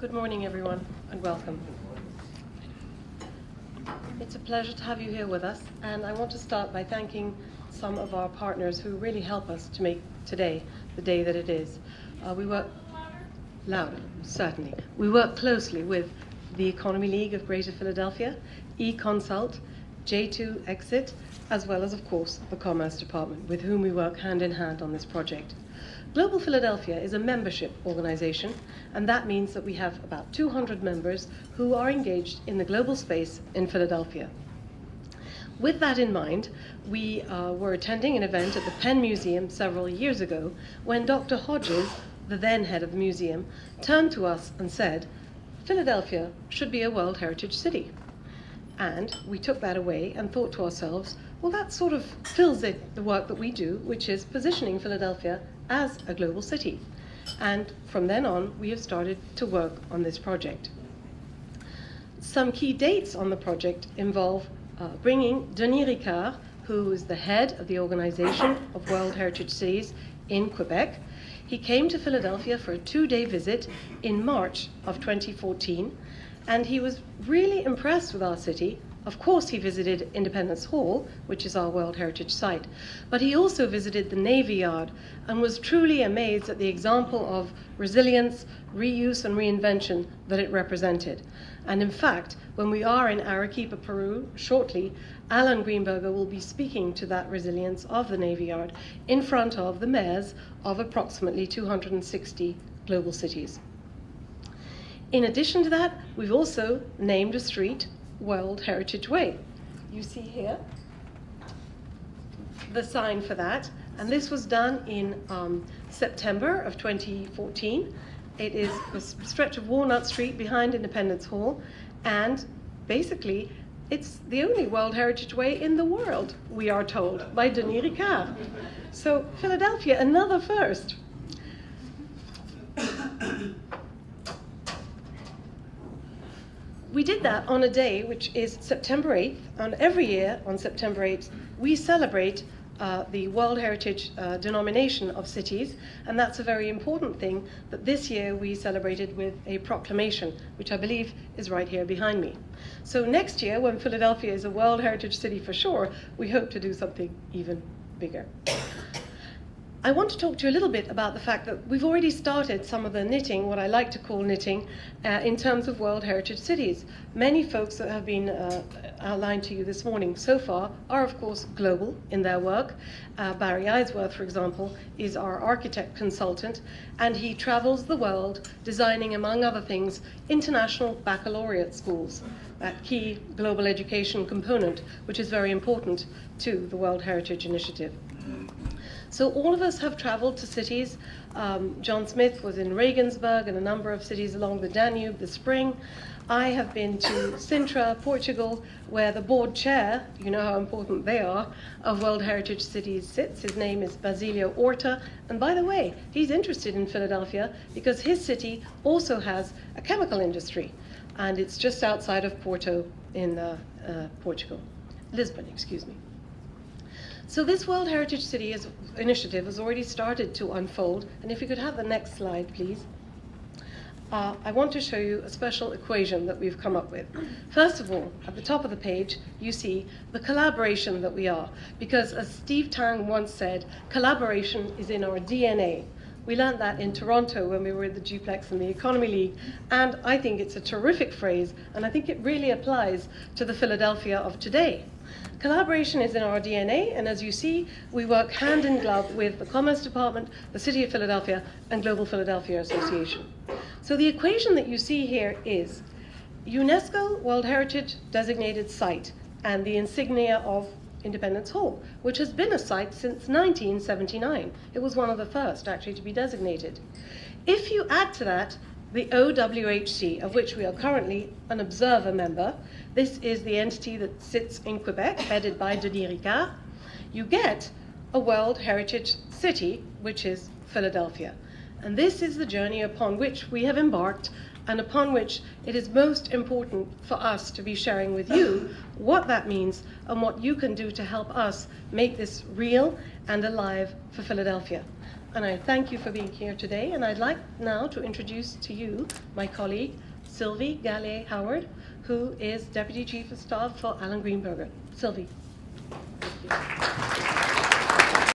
Good morning, everyone, and welcome. It's a pleasure to have you here with us, and I want to start by thanking some of our partners who really help us to make today the day that it is. We work louder, certainly. We work closely with the Economy League of Greater Philadelphia, eConsult, J2 Exit, as well as, of course, the Commerce Department, with whom we work hand in hand on this project. Global Philadelphia is a membership organization, and that means that we have about 200 members who are engaged in the global space in Philadelphia. With that in mind, we were attending an event at the Penn Museum several years ago when Dr. Hodges, the then head of the museum, turned to us and said, Philadelphia should be a World Heritage City. And we took that away and thought to ourselves, well, that sort of fills the work that we do, which is positioning Philadelphia as a global city. And from then on, we have started to work on this project. Some key dates on the project involve bringing Denis Ricard, who is the head of the Organization of World Heritage Cities in Quebec. He came to Philadelphia for a 2-day visit in March of 2014, and he was really impressed with our city. Of course, he visited Independence Hall, which is our World Heritage Site, but he also visited the Navy Yard and was truly amazed at the example of resilience, reuse, and reinvention that it represented. And in fact, when we are in Arequipa, Peru, shortly, Alan Greenberger will be speaking to that resilience of the Navy Yard in front of the mayors of approximately 260 global cities. In addition to that, we've also named a street World Heritage Way. You see here the sign for that, and this was done in September of 2014. It is a stretch of Walnut Street behind Independence Hall, and basically it's the only World Heritage Way in the world, we are told, by Denis Ricard. So Philadelphia, another first. We did that on a day which is September 8th, and every year on September 8th we celebrate the World Heritage denomination of cities, and that's a very important thing that this year we celebrated with a proclamation, which I believe is right here behind me. So next year, when Philadelphia is a World Heritage City for sure, we hope to do something even bigger. I want to talk to you a little bit about the fact that we've already started some of the knitting, what I like to call knitting, in terms of World Heritage Cities. Many folks that have been outlined to you this morning so far are, of course, global in their work. Barry Eisworth, for example, is our architect consultant, and he travels the world designing, among other things, international baccalaureate schools, that key global education component, which is very important to the World Heritage Initiative. So all of us have traveled to cities. John Smith was in Regensburg and a number of cities along the Danube this spring. I have been to Sintra, Portugal, where the board chair, you know how important they are, of World Heritage Cities sits. His name is Basilio Orta. And by the way, he's interested in Philadelphia because his city also has a chemical industry. And it's just outside of Porto in Portugal. Lisbon, excuse me. So this World Heritage City initiative has already started to unfold, and if you could have the next slide, please. I want to show you a special equation that we've come up with. First of all, at the top of the page, you see the collaboration that we are, because as Steve Tang once said, collaboration is in our DNA. We learned that in Toronto when we were at the Duplex and the Economy League, and I think it's a terrific phrase, and I think it really applies to the Philadelphia of today. Collaboration is in our DNA, and as you see, we work hand in glove with the Commerce Department, the City of Philadelphia, and Global Philadelphia Association. So the equation that you see here is UNESCO World Heritage designated site and the insignia of Independence Hall, which has been a site since 1979. It was one of the first actually to be designated. If you add to that the OWHC, of which we are currently an observer member, this is the entity that sits in Quebec, headed by Denis Ricard, you get a World Heritage City, which is Philadelphia. And this is the journey upon which we have embarked, and upon which it is most important for us to be sharing with you what that means and what you can do to help us make this real and alive for Philadelphia. and I thank you for being here today. And I'd like now to introduce to you my colleague, Sylvie Gallet-Howard, who is Deputy Chief of Staff for Alan Greenberger. Sylvie. Thank you.